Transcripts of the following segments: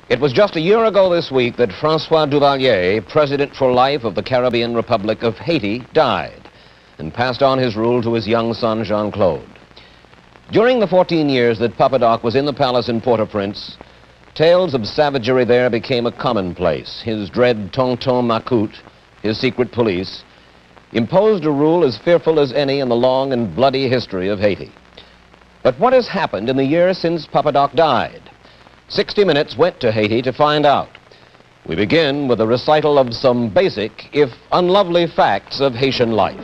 It was just a year ago this week that Francois Duvalier, president for life of the Caribbean Republic of Haiti, died and passed on his rule to his young son, Jean-Claude. During the 14 years that Papa Doc was in the palace in Port-au-Prince, tales of savagery there became a commonplace. His dread Tonton Macoute, his secret police, imposed a rule as fearful as any in the long and bloody history of Haiti. But what has happened in the year since Papa Doc died? 60 Minutes went to Haiti to find out. We begin with a recital of some basic, if unlovely, facts of Haitian life.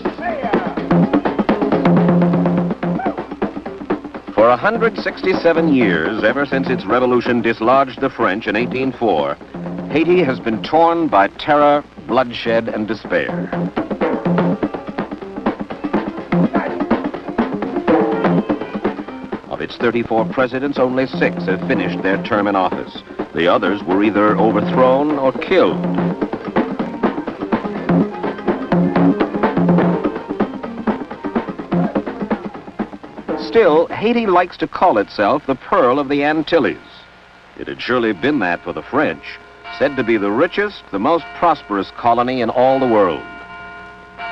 For 167 years, ever since its revolution dislodged the French in 1804, Haiti has been torn by terror, bloodshed, and despair. Of its 34 presidents, only 6 have finished their term in office. The others were either overthrown or killed. Still, Haiti likes to call itself the Pearl of the Antilles. It had surely been that for the French, said to be the richest, the most prosperous colony in all the world.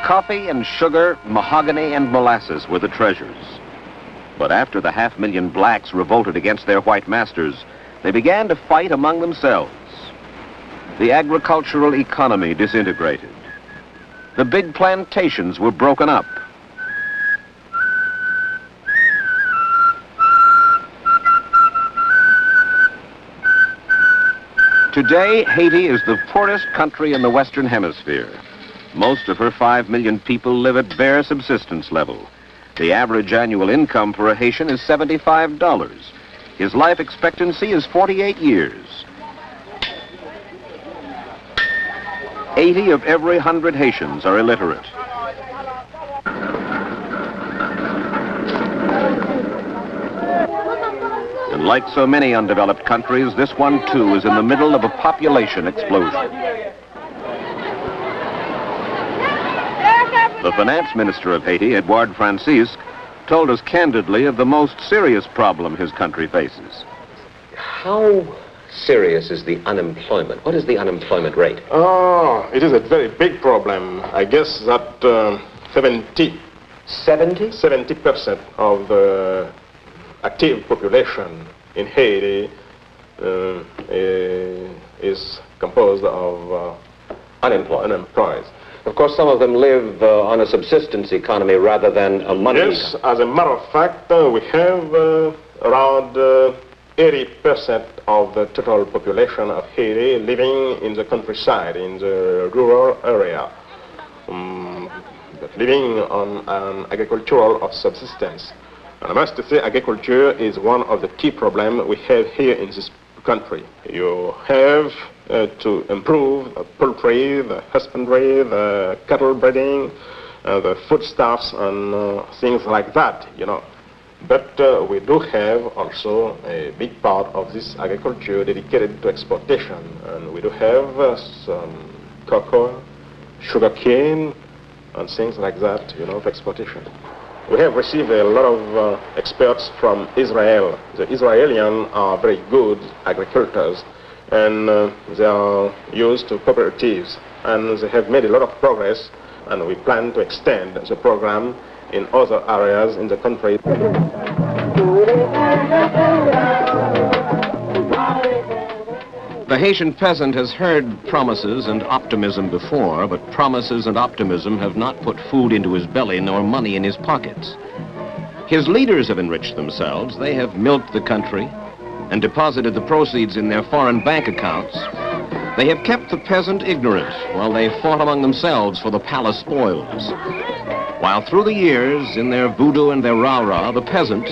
Coffee and sugar, mahogany and molasses were the treasures. But after the 500,000 blacks revolted against their white masters, they began to fight among themselves. The agricultural economy disintegrated. The big plantations were broken up. Today, Haiti is the poorest country in the Western Hemisphere. Most of her 5 million people live at bare subsistence level. The average annual income for a Haitian is $75. His life expectancy is 48 years. 80 of every 100 Haitians are illiterate. And like so many undeveloped countries, this one too is in the middle of a population explosion. The finance minister of Haiti, Edouard Francisque, told us candidly of the most serious problem his country faces. How serious is the unemployment? What is the unemployment rate? Oh, it is a very big problem. I guess that 70% of the active population in Haiti is composed of unemployed. Of course, some of them live on a subsistence economy rather than a money. Yes, as a matter of fact, we have around 80% of the total population of Haiti living in the countryside, in the rural area, but living on an agricultural of subsistence. And I must say, agriculture is one of the key problems we have here in this country. You have to improve the poultry, the husbandry, the cattle breeding, the foodstuffs and things like that, you know. But we do have also a big part of this agriculture dedicated to exportation. And we do have some cocoa, sugarcane, and things like that, you know, for exportation. We have received a lot of experts from Israel. The Israelis are very good agricultors, and they are used to cooperatives, and they have made a lot of progress, and we plan to extend the program in other areas in the country. The Haitian peasant has heard promises and optimism before, but promises and optimism have not put food into his belly nor money in his pockets. His leaders have enriched themselves. They have milked the country and deposited the proceeds in their foreign bank accounts. They have kept the peasant ignorant while they fought among themselves for the palace spoils. While through the years, in their voodoo and their rah-rah, the peasant,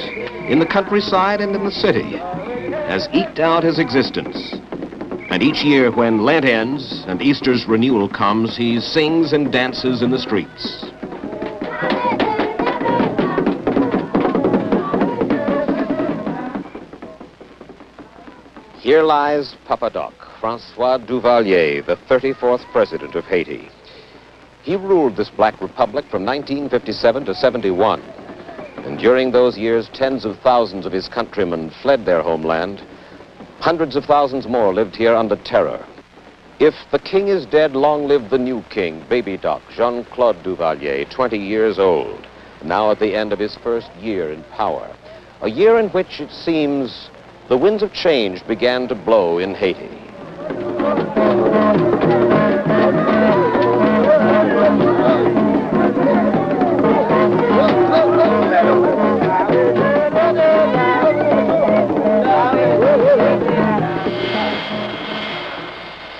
in the countryside and in the city, has eked out his existence. And each year when Lent ends and Easter's renewal comes, he sings and dances in the streets. Here lies Papa Doc, Francois Duvalier, the 34th president of Haiti. He ruled this black republic from 1957 to 71. And during those years, tens of thousands of his countrymen fled their homeland. Hundreds of thousands more lived here under terror. If the king is dead, long live the new king, Baby Doc, Jean-Claude Duvalier, 20 years old, now at the end of his first year in power. A year in which, it seems, the winds of change began to blow in Haiti.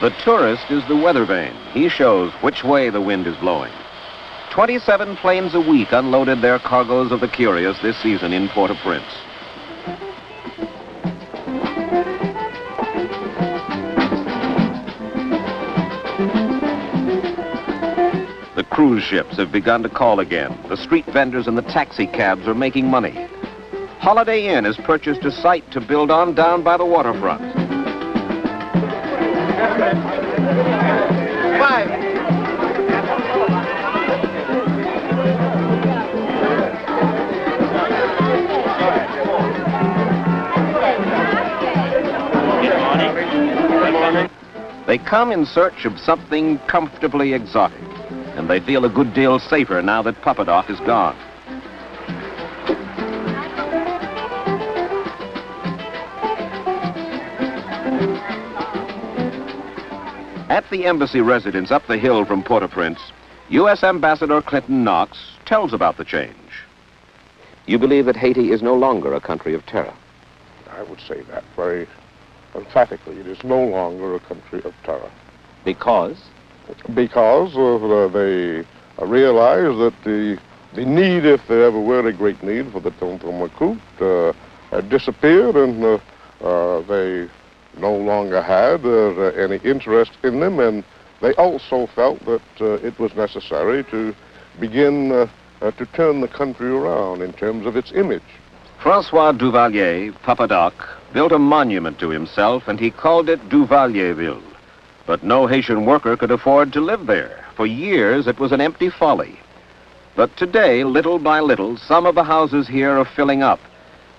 The tourist is the weather vane. He shows which way the wind is blowing. 27 planes a week unloaded their cargoes of the curious this season in Port-au-Prince. The cruise ships have begun to call again. The street vendors and the taxi cabs are making money. Holiday Inn has purchased a site to build on down by the waterfront. They come in search of something comfortably exotic, and they feel a good deal safer now that Papa Doc is gone. At the embassy residence up the hill from Port-au-Prince, U.S. Ambassador Clinton Knox tells about the change. You believe that Haiti is no longer a country of terror? I would say that very emphatically. It is no longer a country of terror. Because? Because they realize that the need, if there ever were a great need for the tonton macoute, had disappeared, and they no longer had any interest in them, and they also felt that it was necessary to begin to turn the country around in terms of its image. Francois Duvalier, Papa Doc, built a monument to himself, and he called it Duvalierville. But no Haitian worker could afford to live there. For years, it was an empty folly. But today, little by little, some of the houses here are filling up,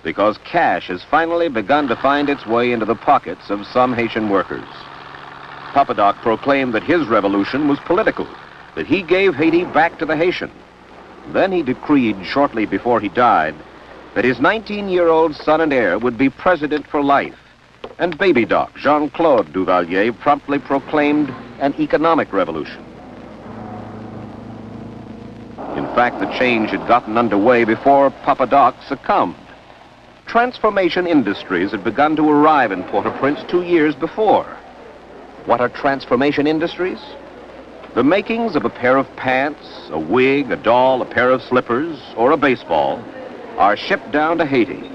because cash has finally begun to find its way into the pockets of some Haitian workers. Papa Doc proclaimed that his revolution was political, that he gave Haiti back to the Haitian. Then he decreed, shortly before he died, that his 19-year-old son and heir would be president for life. And Baby Doc, Jean-Claude Duvalier, promptly proclaimed an economic revolution. In fact, the change had gotten underway before Papa Doc succumbed. Transformation industries had begun to arrive in Port-au-Prince 2 years before. What are transformation industries? The makings of a pair of pants, a wig, a doll, a pair of slippers, or a baseball are shipped down to Haiti.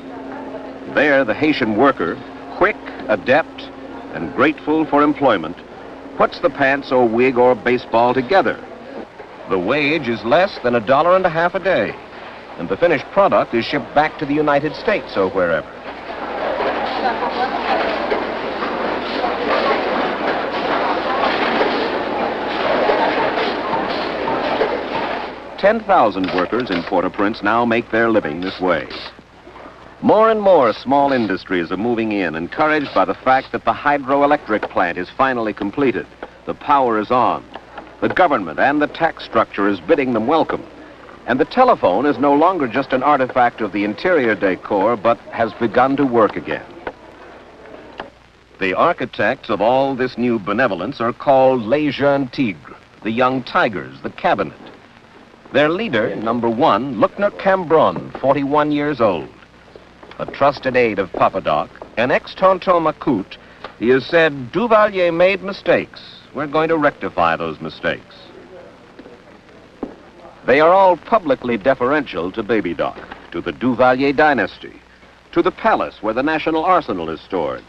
There, the Haitian worker, quick, adept, and grateful for employment, puts the pants or wig or baseball together. The wage is less than $1.50 a day, and the finished product is shipped back to the United States or wherever. $10,000 workers in Port-au-Prince now make their living this way. More and more small industries are moving in, encouraged by the fact that the hydroelectric plant is finally completed. The power is on. The government and the tax structure is bidding them welcome. And the telephone is no longer just an artifact of the interior decor, but has begun to work again. The architects of all this new benevolence are called Les Jeunes Tigres, the young tigers, the cabinet. Their leader, number 1, Luckner Cambron, 41 years old. A trusted aide of Papa Doc, an ex-tonton macoute, he has said, Duvalier made mistakes. We're going to rectify those mistakes. They are all publicly deferential to Baby Doc, to the Duvalier dynasty, to the palace where the National Arsenal is stored,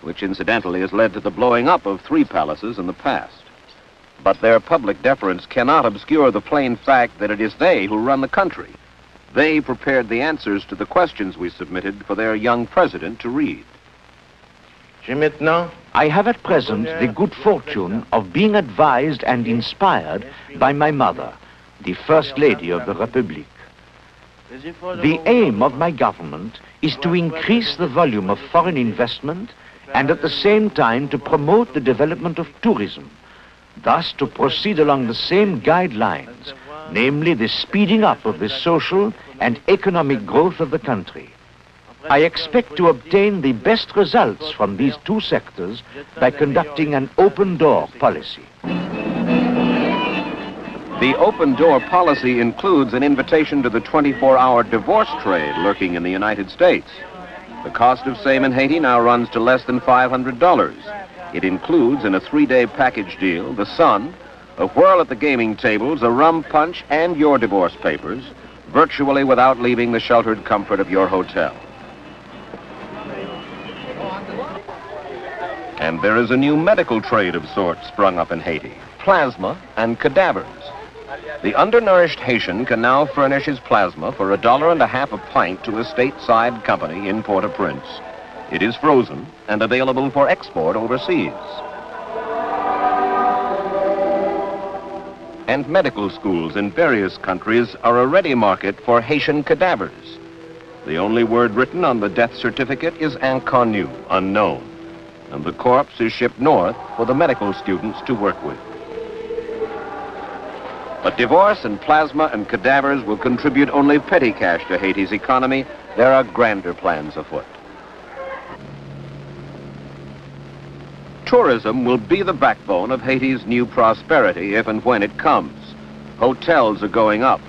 which incidentally has led to the blowing up of 3 palaces in the past. But their public deference cannot obscure the plain fact that it is they who run the country. They prepared the answers to the questions we submitted for their young president to read. I have at present the good fortune of being advised and inspired by my mother, the First Lady of the Republic. The aim of my government is to increase the volume of foreign investment and at the same time to promote the development of tourism, thus to proceed along the same guidelines, namely the speeding up of the social and economic growth of the country. I expect to obtain the best results from these two sectors by conducting an open-door policy. The open-door policy includes an invitation to the 24-hour divorce trade lurking in the United States. The cost of same in Haiti now runs to less than $500. It includes in a 3-day package deal the sun, a whirl at the gaming tables, a rum punch, and your divorce papers, virtually without leaving the sheltered comfort of your hotel. And there is a new medical trade of sorts sprung up in Haiti, plasma and cadavers. The undernourished Haitian can now furnish his plasma for $1.50 a pint to a stateside company in Port-au-Prince. It is frozen and available for export overseas. And medical schools in various countries are a ready market for Haitian cadavers. The only word written on the death certificate is inconnu, unknown, and the corpse is shipped north for the medical students to work with. But divorce and plasma and cadavers will contribute only petty cash to Haiti's economy. There are grander plans afoot. Tourism will be the backbone of Haiti's new prosperity if and when it comes. Hotels are going up,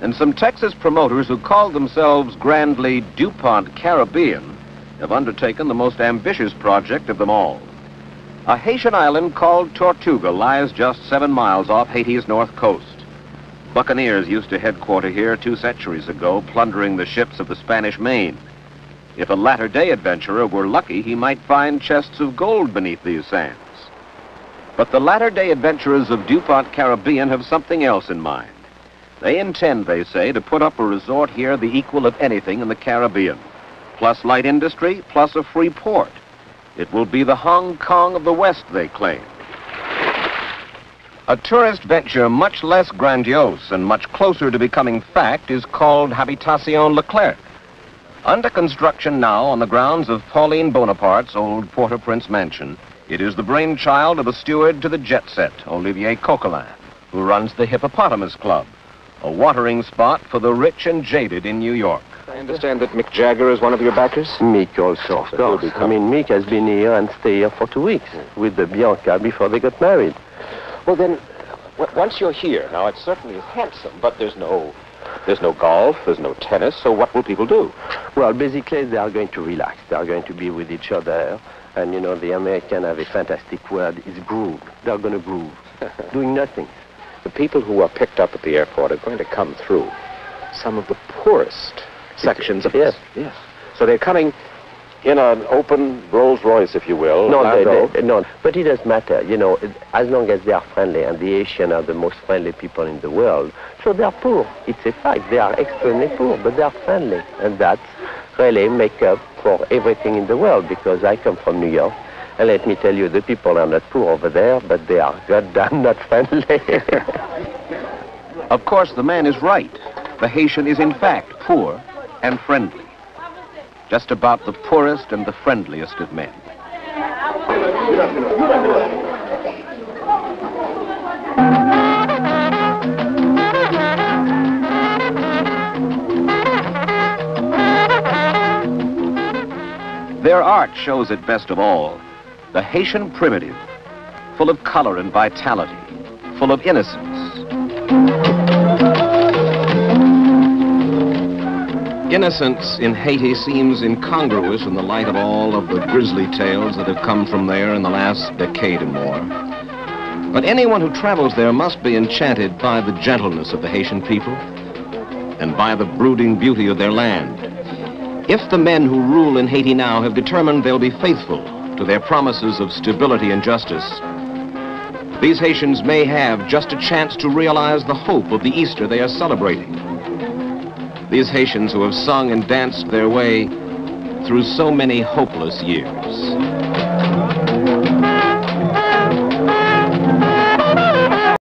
and some Texas promoters who call themselves grandly DuPont Caribbean have undertaken the most ambitious project of them all. A Haitian island called Tortuga lies just 7 miles off Haiti's north coast. Buccaneers used to headquarter here 2 centuries ago, plundering the ships of the Spanish Main. If a latter-day adventurer were lucky, he might find chests of gold beneath these sands. But the latter-day adventurers of DuPont Caribbean have something else in mind. They intend, they say, to put up a resort here the equal of anything in the Caribbean, plus light industry, plus a free port. It will be the Hong Kong of the West, they claim. A tourist venture much less grandiose and much closer to becoming fact is called Habitation Leclerc. Under construction now on the grounds of Pauline Bonaparte's old Port-au-Prince mansion, it is the brainchild of a steward to the jet set, Olivier Coquelin, who runs the Hippopotamus Club, a watering spot for the rich and jaded in New York. I understand that Mick Jagger is one of your backers? Mick also, of course. I mean, Mick has been here and stayed here for 2 weeks with the Bianca before they got married. Well, then, once you're here, now it certainly is handsome, but there's no golf, there's no tennis, so what will people do? Well, basically, they are going to relax. They are going to be with each other. And, you know, the Americans have a fantastic word, it's groove. They're going to groove, doing nothing. The people who are picked up at the airport are going to come through some of the poorest sections of Yes. Yes. So they're coming in an open Rolls Royce, if you will. No, but it doesn't matter. You know, as long as they are friendly, and the Asians are the most friendly people in the world, so they are poor. It's a fact. They are extremely poor, but they are friendly. And that's really make up for everything in the world, because I come from New York, and let me tell you, the people are not poor over there, but they are goddamn not friendly. Of course, the man is right. The Haitian is in fact poor and friendly. Just about the poorest and the friendliest of men. Their art shows it best of all. The Haitian primitive, full of color and vitality, full of innocence. Innocence in Haiti seems incongruous in the light of all of the grisly tales that have come from there in the last decade or more. But anyone who travels there must be enchanted by the gentleness of the Haitian people and by the brooding beauty of their land. If the men who rule in Haiti now have determined they'll be faithful to their promises of stability and justice, these Haitians may have just a chance to realize the hope of the Easter they are celebrating. These Haitians who have sung and danced their way through so many hopeless years.